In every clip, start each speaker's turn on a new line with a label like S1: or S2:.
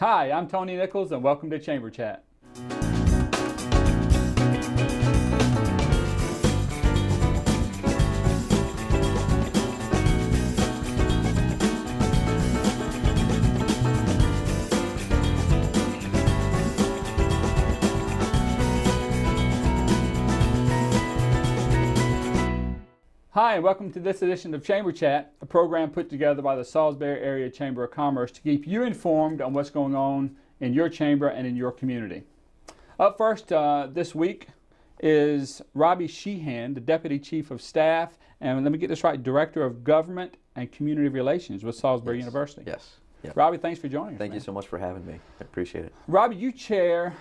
S1: Hi, I'm Tony Nichols, and welcome to Chamber Chat. Hi, and welcome to this edition of Chamber Chat, a program put together by the Salisbury Area Chamber of Commerce to keep you informed on what's going on in your chamber and in your community. Up first this week is Robbie Sheehan, the Deputy Chief of Staff, and let me get this right, Director of Government and Community Relations with Salisbury University.
S2: Yes. Yep.
S1: Robbie, thanks for joining us.
S2: Thank you so much for having me. I appreciate it.
S1: Robbie, you chair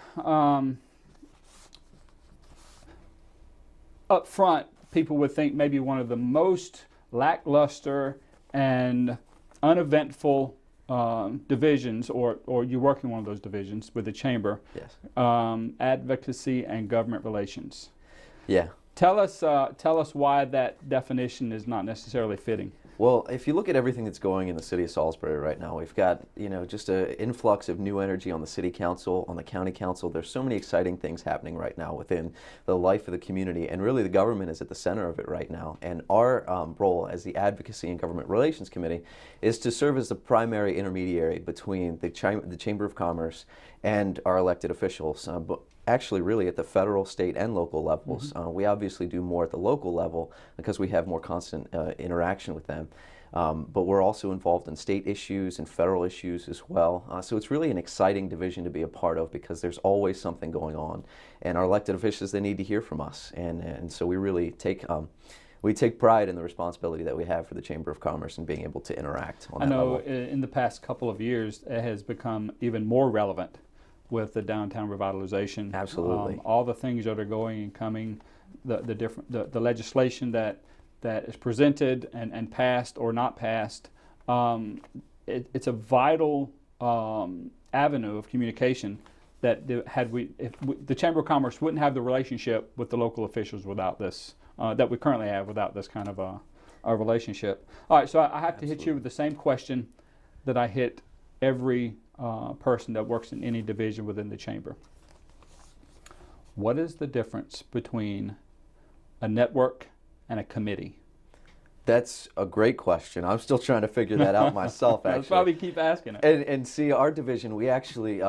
S1: up front, people would think maybe one of the most lackluster and uneventful divisions, or you work in one of those divisions with the chamber.
S2: Yes.
S1: Advocacy and government relations.
S2: Yeah.
S1: Tell us why that definition is not necessarily fitting.
S2: Well, if you look at everything that's going in the city of Salisbury right now, we've got, just an influx of new energy on the city council, on the county council. There's so many exciting things happening right now within the life of the community, and really the government is at the center of it right now. And our role as the Advocacy and Government Relations Committee is to serve as the primary intermediary between the Chamber of Commerce and our elected officials. But actually really at the federal, state, and local levels.
S1: Mm-hmm.
S2: We obviously do more at the local level because we have more constant interaction with them. But we're also involved in state issues and federal issues as well. So it's really an exciting division to be a part of because there's always something going on. And our elected officials, they need to hear from us. And so we really take pride in the responsibility that we have for the Chamber of Commerce and being able to interact on that level.
S1: I know in the past couple of years it has become even more relevant with the downtown revitalization.
S2: Absolutely.
S1: All the things that are going and coming, the legislation that is presented and passed or not passed, it's a vital avenue of communication that if the Chamber of Commerce wouldn't have the relationship with the local officials without this, that we currently have without this kind of a relationship. All right, so I have to hit you with the same question that I hit every person that works in any division within the chamber. What is the difference between a network and a committee?
S2: That's a great question. I'm still trying to figure that out myself, actually.
S1: That's why we keep asking it.
S2: And see, our division, we actually,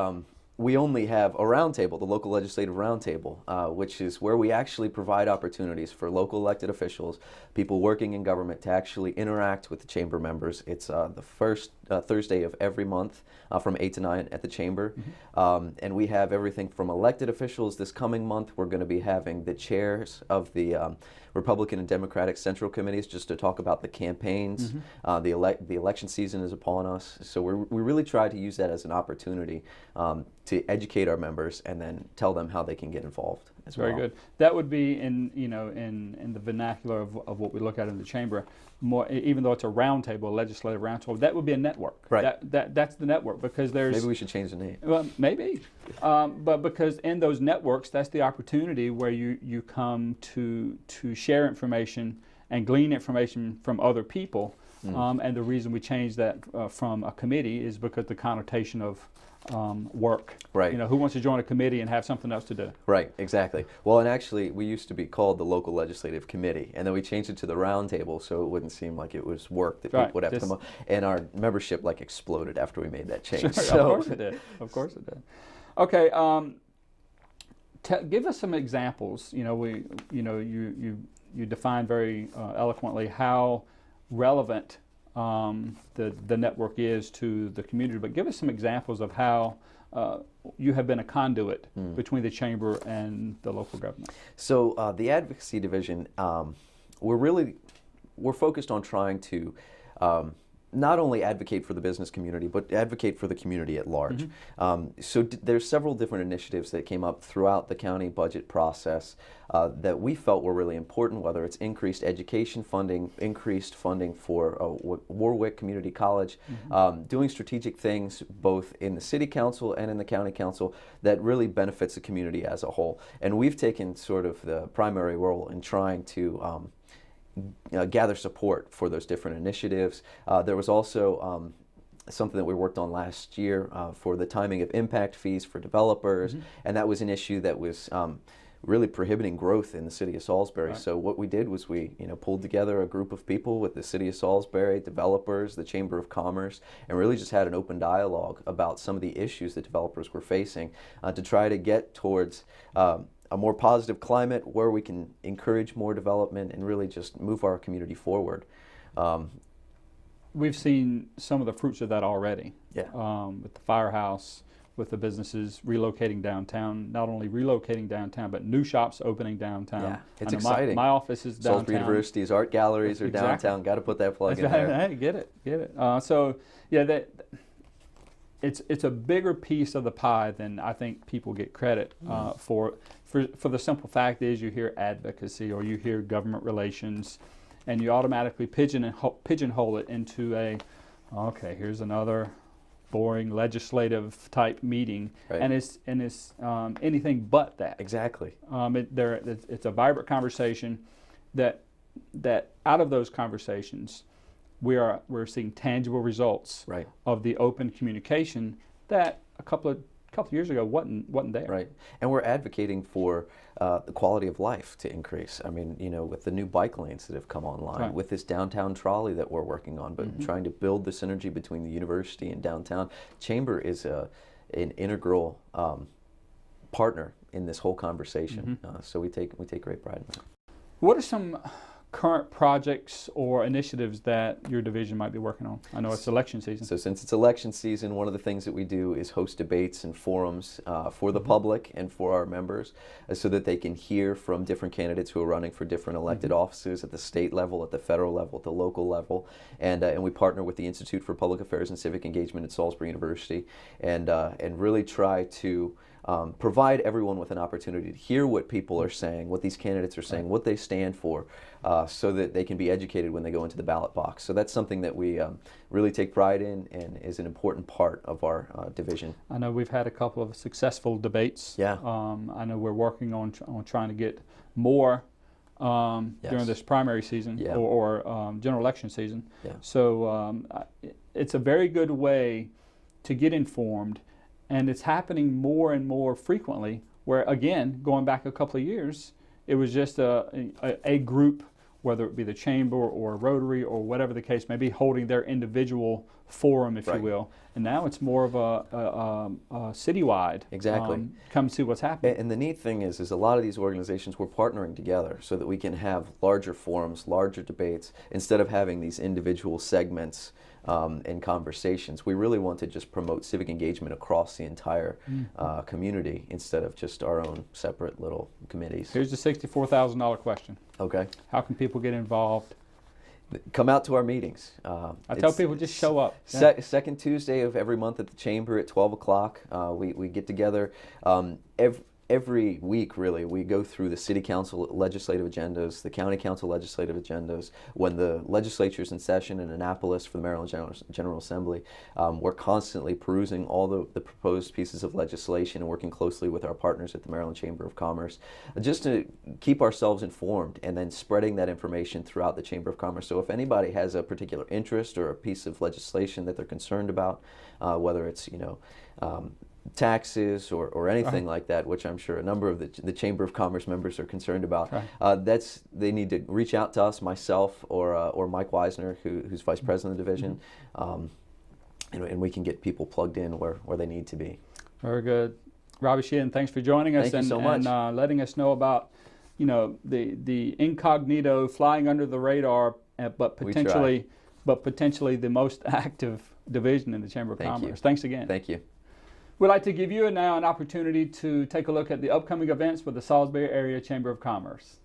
S2: we only have a roundtable, the local legislative roundtable, which is where we actually provide opportunities for local elected officials, people working in government, to actually interact with the chamber members. It's the first Thursday of every month from 8 to 9 at the chamber. Mm-hmm. And we have everything from elected officials. This coming month, we're going to be having the chairs of the Republican and Democratic Central Committees just to talk about the campaigns. Mm-hmm. The election season is upon us. So we really try to use that as an opportunity to educate our members and then tell them how they can get involved as well.
S1: Very good. That would be in the vernacular of what we look at in the chamber. More, even though it's a roundtable, a legislative roundtable, that would be a network.
S2: Right.
S1: That's the network because there's.
S2: Maybe we should change the name.
S1: Well, maybe, but because in those networks, that's the opportunity where you come to share information and glean information from other people. And the reason we changed that from a committee is because the connotation of work.
S2: Right.
S1: Who wants to join a committee and have something else to do?
S2: Right, exactly. Well, and actually, we used to be called the Local Legislative Committee, and then we changed it to the Round Table so it wouldn't seem like it was work that people would have to come up. And our membership exploded after we made that change.
S1: Sure,
S2: so.
S1: Of course it did. Of course it did. Okay. Give us some examples. You define very eloquently how relevant the network is to the community, but give us some examples of how you have been a conduit between the chamber and the local government.
S2: So the Advocacy Division, we're focused on trying to not only advocate for the business community, but advocate for the community at large. Mm-hmm. There's several different initiatives that came up throughout the county budget process that we felt were really important, whether it's increased education funding, increased funding for Warwick Community College, doing strategic things both in the city council and in the county council that really benefits the community as a whole. And we've taken sort of the primary role in trying to gather support for those different initiatives. There was also something that we worked on last year for the timing of impact fees for developers, and that was an issue that was really prohibiting growth in the city of Salisbury.
S1: Right.
S2: So what we did was we pulled together a group of people with the city of Salisbury, developers, the Chamber of Commerce, and really just had an open dialogue about some of the issues that developers were facing to try to get towards a more positive climate where we can encourage more development and really just move our community forward.
S1: We've seen some of the fruits of that already.
S2: Yeah.
S1: With the firehouse, with the businesses relocating downtown, not only relocating downtown, but new shops opening downtown.
S2: Yeah, it's
S1: I know
S2: exciting.
S1: My office is downtown.
S2: Salisbury University's art galleries are downtown. Got to put that plug in there.
S1: Hey, get it. So yeah, it's a bigger piece of the pie than I think people get credit for the simple fact is you hear advocacy or you hear government relations, and you automatically pigeonhole it into okay, here's another boring legislative type meeting,
S2: right.
S1: and it's anything but that.
S2: Exactly.
S1: It's a vibrant conversation that out of those conversations we're seeing tangible results
S2: right.
S1: of the open communication that a couple of years ago wasn't there.
S2: Right, and we're advocating for the quality of life to increase. I mean, with the new bike lanes that have come online,
S1: right.
S2: with this downtown trolley that we're working on, but trying to build the synergy between the university and downtown. Chamber is an integral partner in this whole conversation, so we take great pride in that.
S1: What are some current projects or initiatives that your division might be working on? I know it's election season.
S2: So since it's election season, one of the things that we do is host debates and forums for the public and for our members so that they can hear from different candidates who are running for different elected offices at the state level, at the federal level, at the local level. And we partner with the Institute for Public Affairs and Civic Engagement at Salisbury University and really try to provide everyone with an opportunity to hear what people are saying, what these candidates are saying, what they stand for, so that they can be educated when they go into the ballot box. So that's something that we really take pride in and is an important part of our division.
S1: I know we've had a couple of successful debates.
S2: Yeah.
S1: I know we're working on trying to get more during this primary season or general election season.
S2: Yeah.
S1: So it's a very good way to get informed. And it's happening more and more frequently where, again, going back a couple of years, it was just a group, whether it be the Chamber or Rotary or whatever the case may be, holding their individual forum, if you will. And now it's more of a citywide.
S2: Exactly.
S1: Come see what's happening.
S2: And the neat thing is a lot of these organizations, we're partnering together so that we can have larger forums, larger debates, instead of having these individual segments and conversations. We really want to just promote civic engagement across the entire community instead of just our own separate little committees.
S1: Here's the $64,000 question.
S2: Okay.
S1: How can people get involved?
S2: Come out to our meetings.
S1: I tell people just show up.
S2: Second Tuesday of every month at the Chamber at 12 o'clock. We get together every week, really. We go through the City Council legislative agendas, the County Council legislative agendas. When the legislature's in session in Annapolis for the Maryland General Assembly, we're constantly perusing all the proposed pieces of legislation and working closely with our partners at the Maryland Chamber of Commerce just to keep ourselves informed and then spreading that information throughout the Chamber of Commerce. So if anybody has a particular interest or a piece of legislation that they're concerned about, whether it's, taxes or anything like that, which I'm sure a number of the Chamber of Commerce members are concerned about. They need to reach out to us, myself or Mike Weisner, who's Vice President of the division, and we can get people plugged in where they need to be.
S1: Very good. Robbie Sheehan, thanks for joining us.
S2: Thank you so much.
S1: And letting us know about the incognito flying under the radar, but potentially the most active division in the Chamber of Commerce. Thanks again.
S2: Thank you.
S1: We'd like to give you now an opportunity to take a look at the upcoming events with the Salisbury Area Chamber of Commerce.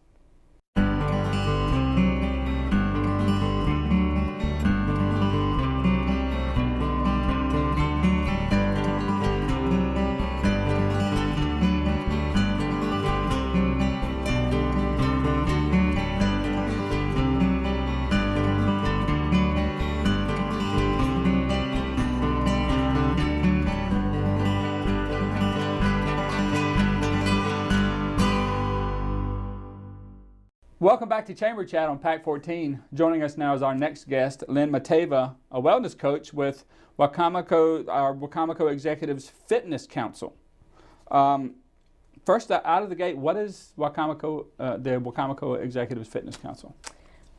S1: Welcome back to Chamber Chat on PAC 14. Joining us now is our next guest, Lynn Matava, a wellness coach with Wicomico, our Wicomico Executives Fitness Council. First, out of the gate, what is Wicomico, the Wicomico Executives Fitness Council?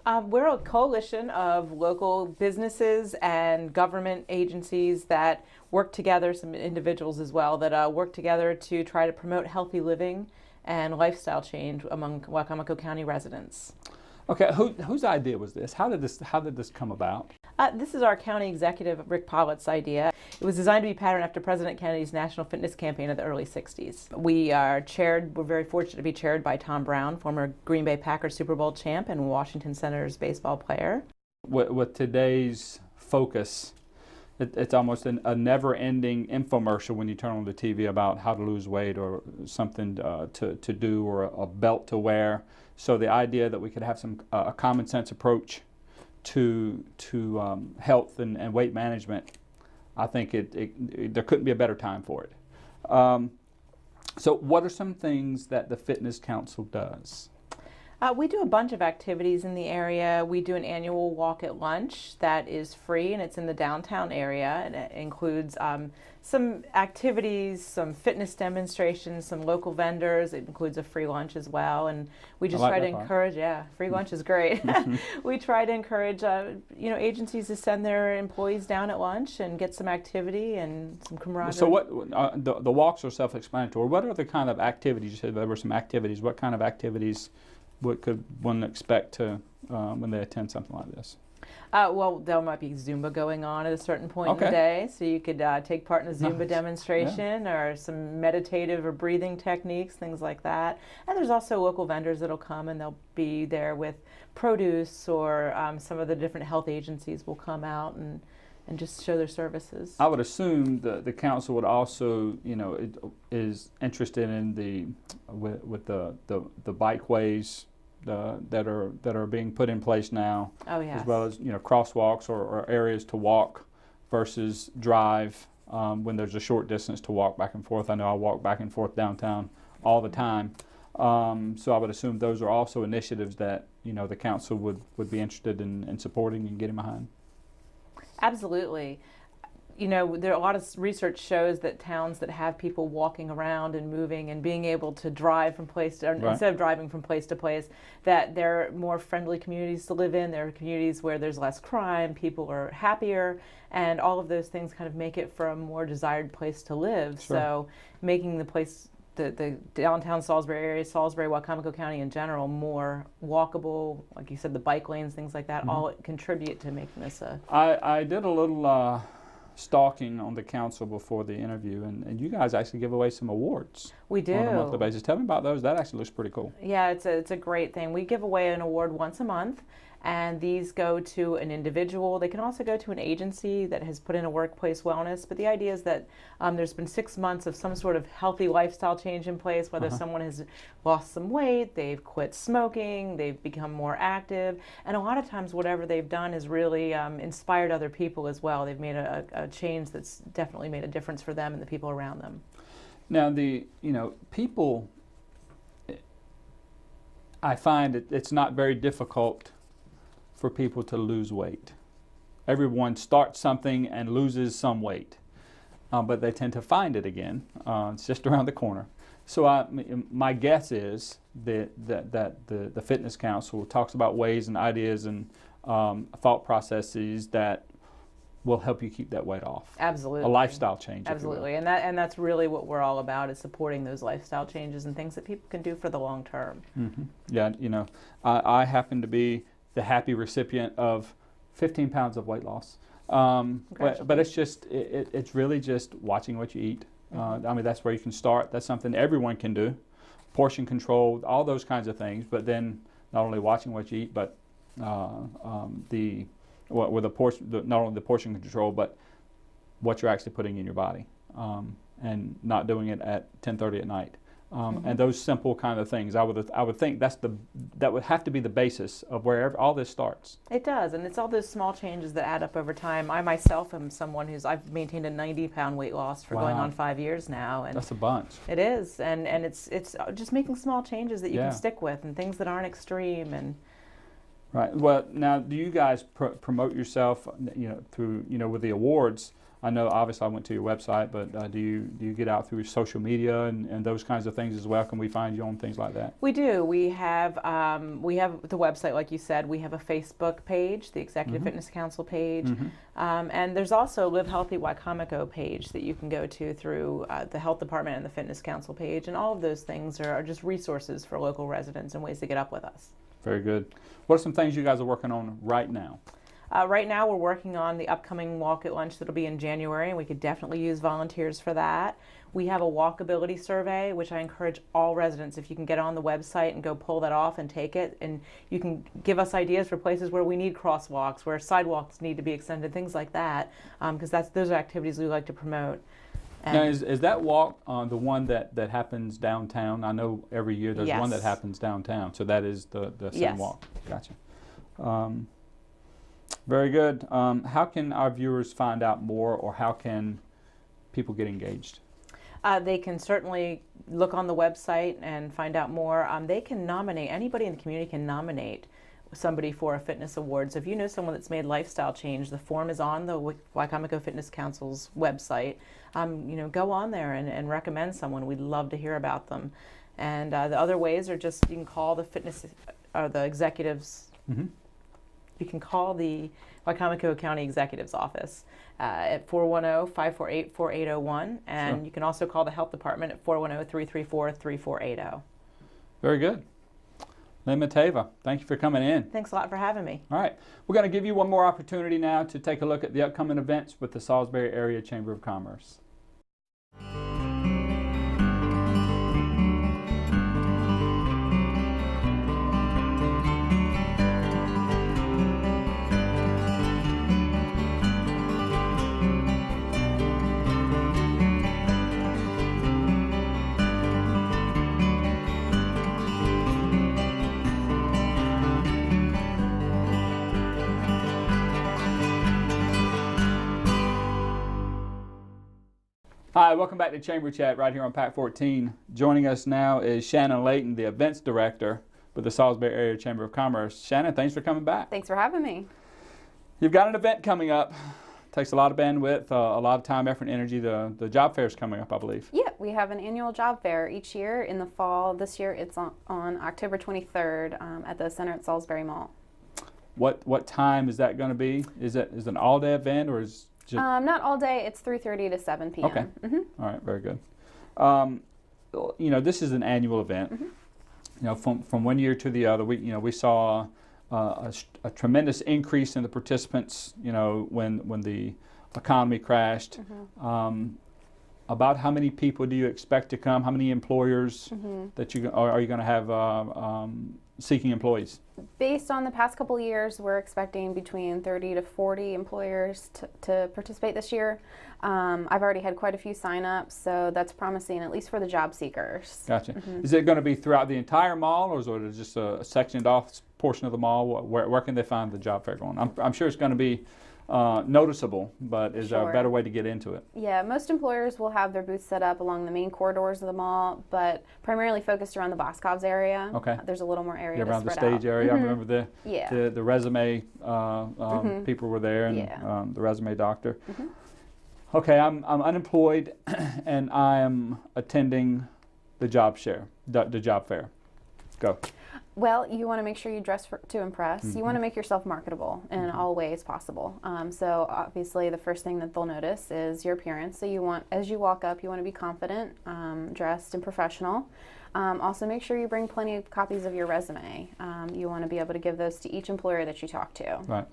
S3: We're a coalition of local businesses and government agencies that work together, some individuals as well, that work together to try to promote healthy living and lifestyle change among Wicomico County residents.
S1: Okay, whose idea was this? How did this come about?
S3: This is our county executive, Rick Pollitt's idea. It was designed to be patterned after President Kennedy's national fitness campaign of the early 60s. We're very fortunate to be chaired by Tom Brown, former Green Bay Packers Super Bowl champ and Washington Senators baseball player. With
S1: today's focus, it's almost a never-ending infomercial when you turn on the TV about how to lose weight or something to do or a belt to wear. So the idea that we could have a common sense approach to health and weight management, I think there couldn't be a better time for it. So what are some things that the Fitness Council does?
S3: We do a bunch of activities in the area. We do an annual walk at lunch that is free, and it's in the downtown area, and it includes some activities, some fitness demonstrations, some local vendors. It includes a free lunch as well, and we just try to encourage. Yeah, free lunch is great. We try to encourage agencies to send their employees down at lunch and get some activity and some camaraderie.
S1: So what the walks are self-explanatory. What are the kind of activities? You said there were some activities. What kind of activities? What could one expect to when they attend something like this?
S3: Well, there might be Zumba going on at a certain point in the day, so you could take part in a Zumba demonstration or some meditative or breathing techniques, things like that. And there's also local vendors that'll come and they'll be there with produce, or some of the different health agencies will come out and just show their services. I
S1: would assume the council would also, is interested in the bikeways that are being put in place now, as well as crosswalks or areas to walk versus drive when there's a short distance to walk back and forth. I know I walk back and forth downtown all the time, so I would assume those are also initiatives that the council would be interested in supporting and getting behind.
S3: Absolutely. There are a lot of research shows that towns that have people walking around and moving and being able to drive from instead of driving from place to place, that they're more friendly communities to live in. They're communities where there's less crime, people are happier, and all of those things kind of make it for a more desired place to live. Sure. So making the place, the downtown Salisbury area, Salisbury, Wicomico County in general, more walkable, like you said, the bike lanes, things like that, all contribute to making this a...
S1: I did a little... stalking on the council before the interview, and you guys actually give away some awards.
S3: We do.
S1: On a monthly basis. Tell me about those. That actually looks pretty cool.
S3: Yeah, it's a great thing. We give away an award once a month, and these go to an individual. They can also go to an agency that has put in a workplace wellness, but the idea is that there's been 6 months of some sort of healthy lifestyle change in place, whether someone has lost some weight, they've quit smoking, they've become more active, and a lot of times whatever they've done has really inspired other people as well. They've made a change that's definitely made a difference for them and the people around them.
S1: Now, people, I find it's not very difficult for people to lose weight. Everyone starts something and loses some weight, but they tend to find it again. It's just around the corner. So my guess is that the Fitness Council talks about ways and ideas and thought processes that will help you keep that weight off.
S3: Absolutely.
S1: A lifestyle change.
S3: Absolutely, and that's really what we're all about, is supporting those lifestyle changes and things that people can do for the long term.
S1: Yeah, I happen to be the happy recipient of 15 pounds of weight loss. But it's really just watching what you eat. I mean, that's where you can start. That's something everyone can do. Portion control, all those kinds of things. But then not only watching what you eat, but with not only the portion control, but what you're actually putting in your body, and not doing it at 10:30 at night. and those simple kind of things. I would think that would have to be the basis of where all this starts.
S3: It does, and it's all those small changes that add up over time. I myself am someone I've maintained a 90-pound weight loss for going on 5 years now, and
S1: that's a bunch.
S3: It is, and it's just making small changes that you can stick with, and things that aren't extreme. And
S1: right. Well, now, do you guys promote yourself, through with the awards? I know, obviously, I went to your website, but do you get out through social media and those kinds of things as well? Can we find you on things like that?
S3: We do. We have the website, like you said. We have a Facebook page, the Executive Fitness Council page, and there's also Live Healthy Wicomico page that you can go to through the Health Department and the Fitness Council page. And all of those things are just resources for local residents and ways to get up with us.
S1: Very good. What are some things you guys are working on right now?
S3: Right now we're working on the upcoming walk at lunch that'll be in January, and we could definitely use volunteers for that. We have a walkability survey, which I encourage all residents, if you can get on the website and go pull that off and take it, and you can give us ideas for places where we need crosswalks, where sidewalks need to be extended, things like that, because those are activities we like to promote. And
S1: now, is that walk the one that happens downtown? I know every year there's one that happens downtown, so that is the same walk. Gotcha. Very good. How can our viewers find out more, or how can people get engaged?
S3: They can certainly look on the website and find out more. They can nominate, anybody in the community can nominate somebody for a fitness award. So if you know someone that's made lifestyle change, the form is on the Wicomico Fitness Council's website. Go on there and recommend someone. We'd love to hear about them. And the other ways are just, you can call the the executives. You can call the Wicomico County Executive's Office at 410-548-4801, and you can also call the Health Department at 410-334-3480.
S1: Very good. Lynn Matava, thank you for coming in.
S3: Thanks a lot for having me.
S1: All right. We're going to give you one more opportunity now to take a look at the upcoming events with the Salisbury Area Chamber of Commerce. Hi, welcome back to Chamber Chat right here on PAC 14. Joining us now is Shannon Layton, the Events Director with the Salisbury Area Chamber of Commerce. Shannon, thanks for coming back.
S4: Thanks for having me.
S1: You've got an event coming up. Takes a lot of bandwidth, a lot of time, effort, and energy. The job fair is coming up, I believe.
S4: Yeah, we have an annual job fair each year in the fall. This year it's on October 23rd at the Center at Salisbury Mall.
S1: What time is that going to be? Is it an all-day event, or is
S4: not all day. It's 3:30 to 7 p.m.
S1: Okay. All right. Very good. This is an annual event. From one year to the other, we saw a tremendous increase in the participants. When the economy crashed. About how many people do you expect to come? How many employers that are you going to have seeking employees?
S4: Based on the past couple of years, we're expecting between 30 to 40 employers to participate this year. I've already had quite a few sign-ups, so that's promising, at least for the job seekers.
S1: Gotcha. Is it going to be throughout the entire mall, or is it just a sectioned off portion of the mall? Where can they find the job fair going? I'm sure it's going to be noticeable, but is there a better way to get into it?
S4: Yeah, most employers will have their booths set up along the main corridors of the mall, but primarily focused around the Boscov's area.
S1: Okay.
S4: There's a little more area to
S1: around the
S4: spread
S1: stage
S4: out.
S1: area. I remember the resume people were there, and the resume doctor. Okay, I'm unemployed, and I am attending the job fair. Go.
S4: Well, you want to make sure you dress to impress. You want to make yourself marketable in all ways possible. So obviously the first thing that they'll notice is your appearance. So as you walk up, you want to be confident, dressed and professional. Also make sure you bring plenty of copies of your resume. You want to be able to give those to each employer that you talk to.
S1: Right.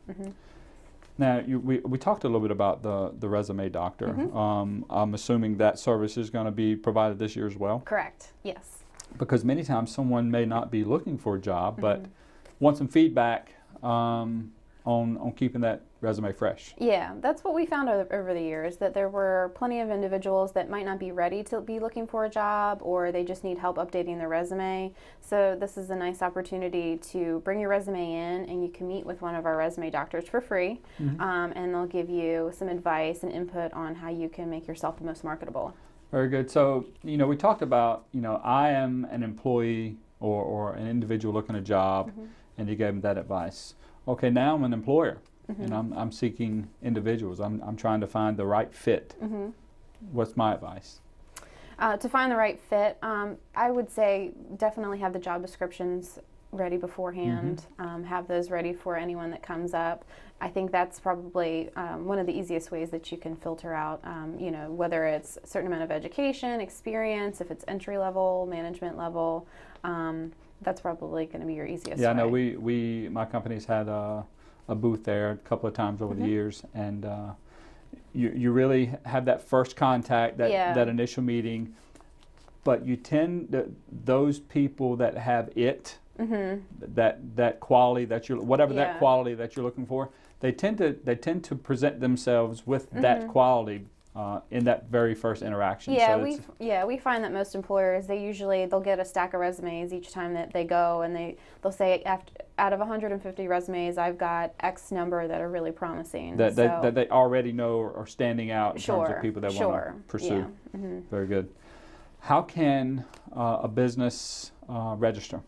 S1: Now, we talked a little bit about the resume doctor. I'm assuming that service is going to be provided this year as well?
S4: Correct, yes.
S1: Because many times someone may not be looking for a job, but want some feedback on on keeping that resume fresh.
S4: Yeah, that's what we found over the years, that there were plenty of individuals that might not be ready to be looking for a job, or they just need help updating their resume. So this is a nice opportunity to bring your resume in, and you can meet with one of our resume doctors for free, and they'll give you some advice and input on how you can make yourself the most marketable.
S1: Very good. So, we talked about, I am an employee or an individual looking a job, and you gave them that advice. Okay, now I'm an employer, and I'm seeking individuals. I'm trying to find the right fit. What's my advice?
S4: To find the right fit, I would say definitely have the job descriptions ready beforehand. Have those ready for anyone that comes up. I think that's probably one of the easiest ways that you can filter out, whether it's a certain amount of education, experience, if it's entry level, management level. That's probably going to be your easiest way.
S1: Yeah, I know my company's had a booth there a couple of times over the years, and you really have that first contact, that initial meeting, but you tend those people that have it, that quality that you're that quality that you're looking for, they tend to present themselves with that quality in that very first interaction.
S4: Yeah, we find that most employers, they'll get a stack of resumes each time that they go, and they'll say, out of 150 resumes, I've got X number that are really promising.
S1: That they already know are standing out in terms of people that want to pursue.
S4: Yeah.
S1: Very good. How can a business register?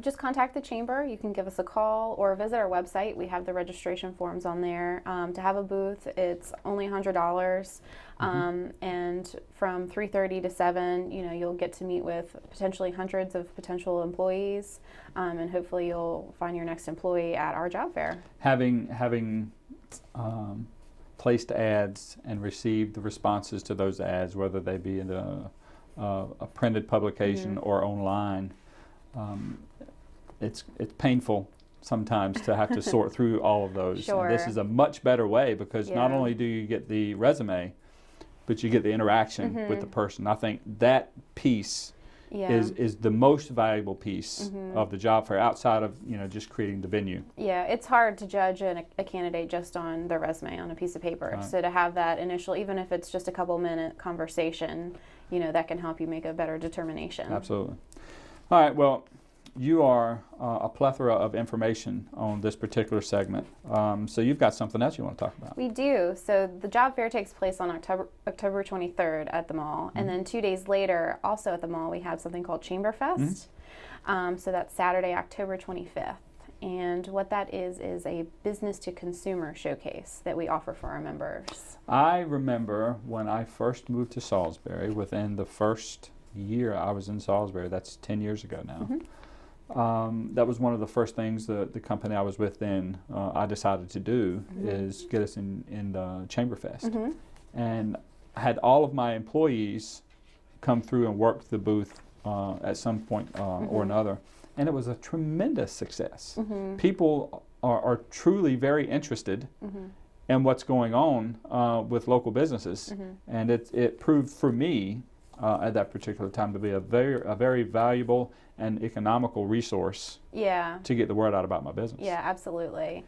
S4: Just contact the chamber. You can give us a call or visit our website. We have the registration forms on there. To have a booth, it's only $100, and from 3:30 to 7, you'll get to meet with potentially hundreds of potential employees, and hopefully you'll find your next employee at our job fair.
S1: Having placed ads and received the responses to those ads, whether they be in a printed publication or online. It's painful sometimes to have to sort through all of those.
S4: Sure.
S1: And this is a much better way, because not only do you get the resume, but you get the interaction with the person. I think that piece is the most valuable piece of the job fair, outside of just creating the venue.
S4: Yeah, it's hard to judge a candidate just on their resume on a piece of paper. Right. So to have that initial, even if it's just a couple-minute conversation, that can help you make a better determination.
S1: Absolutely. All right, well, you are a plethora of information on this particular segment. So you've got something else you want to talk about. We do.
S4: So the job fair takes place on October 23rd at the mall. And then 2 days later, also at the mall, we have something called Chamber Fest. So that's Saturday, October 25th. And what that is a business-to-consumer showcase that we offer for our members.
S1: I remember when I first moved to Salisbury, within the first year I was in Salisbury, that's 10 years ago now. That was one of the first things the company I was with then I decided to do is get us in the Chamber Fest. And I had all of my employees come through and work the booth at some point or another. And it was a tremendous success. People are truly very interested in what's going on with local businesses. And it proved for me at that particular time to be a very valuable and economical resource to get the word out about my business.
S4: Yeah, absolutely.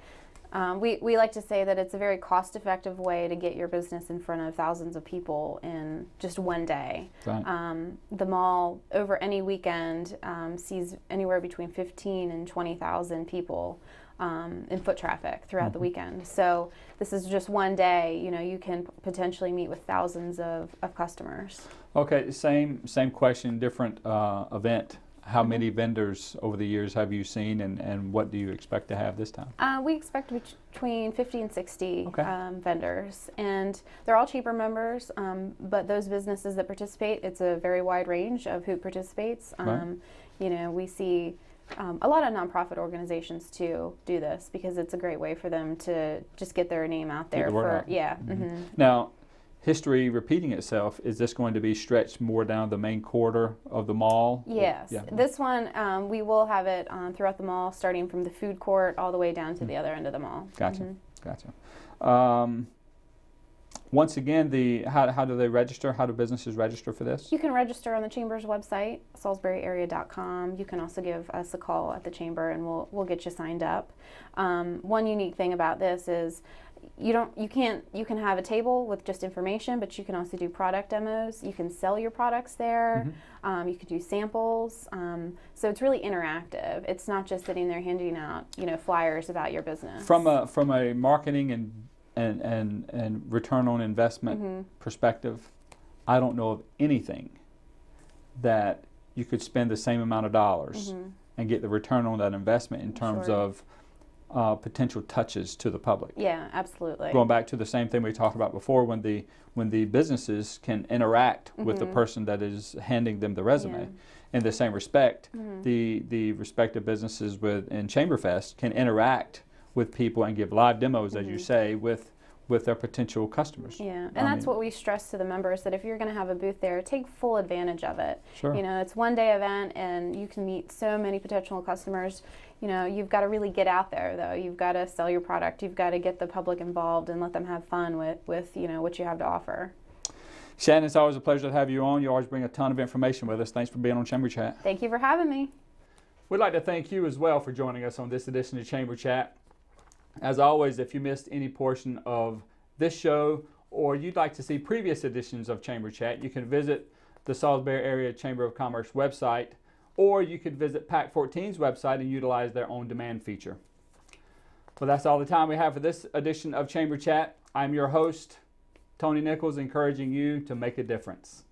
S4: We like to say that it's a very cost-effective way to get your business in front of thousands of people in just one day.
S1: Right.
S4: The mall, over any weekend, sees anywhere between 15 and 20,000 people in foot traffic throughout the weekend. So this is just one day. You can potentially meet with thousands of customers.
S1: Okay, same question, different event. How many vendors over the years have you seen, and what do you expect to have this time?
S4: We expect between 50 and 60 vendors, and they're all chamber members, but those businesses that participate, it's a very wide range of who participates. We see a lot of nonprofit organizations too do this, because it's a great way for them to just get their name out there.
S1: Now, history repeating itself, is this going to be stretched more down the main corridor of the mall?
S4: Yes. This one, we will have it throughout the mall, starting from the food court all the way down to the other end of the mall.
S1: Gotcha. Once again, how do they register? How do businesses register for this?
S4: You can register on the Chamber's website, salisburyarea.com. You can also give us a call at the Chamber, and we'll get you signed up. One unique thing about this is you can have a table with just information, but you can also do product demos. You can sell your products there. Mm-hmm. You can do samples. So it's really interactive. It's not just sitting there handing out flyers about your business.
S1: From a marketing and return on investment mm-hmm. perspective, I don't know of anything that you could spend the same amount of dollars mm-hmm. and get the return on that investment in terms sure. of potential touches to the public.
S4: Yeah, absolutely.
S1: Going back to the same thing we talked about before, when the businesses can interact mm-hmm. with the person that is handing them the resume. Yeah. In the same respect, mm-hmm. the respective businesses in Chamberfest can interact with people and give live demos, mm-hmm. as you say, with their potential customers.
S4: Yeah, and that's what we stress to the members, that if you're going to have a booth there, take full advantage of it.
S1: Sure.
S4: It's a one-day event, and you can meet so many potential customers. You've got to really get out there, though. You've got to sell your product. You've got to get the public involved and let them have fun with what you have to offer.
S1: Shannon, it's always a pleasure to have you on. You always bring a ton of information with us. Thanks for being on Chamber Chat.
S4: Thank you for having me.
S1: We'd like to thank you as well for joining us on this edition of Chamber Chat. As always, if you missed any portion of this show or you'd like to see previous editions of Chamber Chat, you can visit the Salisbury Area Chamber of Commerce website, or you could visit PAC 14's website and utilize their on-demand feature. Well, that's all the time we have for this edition of Chamber Chat. I'm your host, Tony Nichols, encouraging you to make a difference.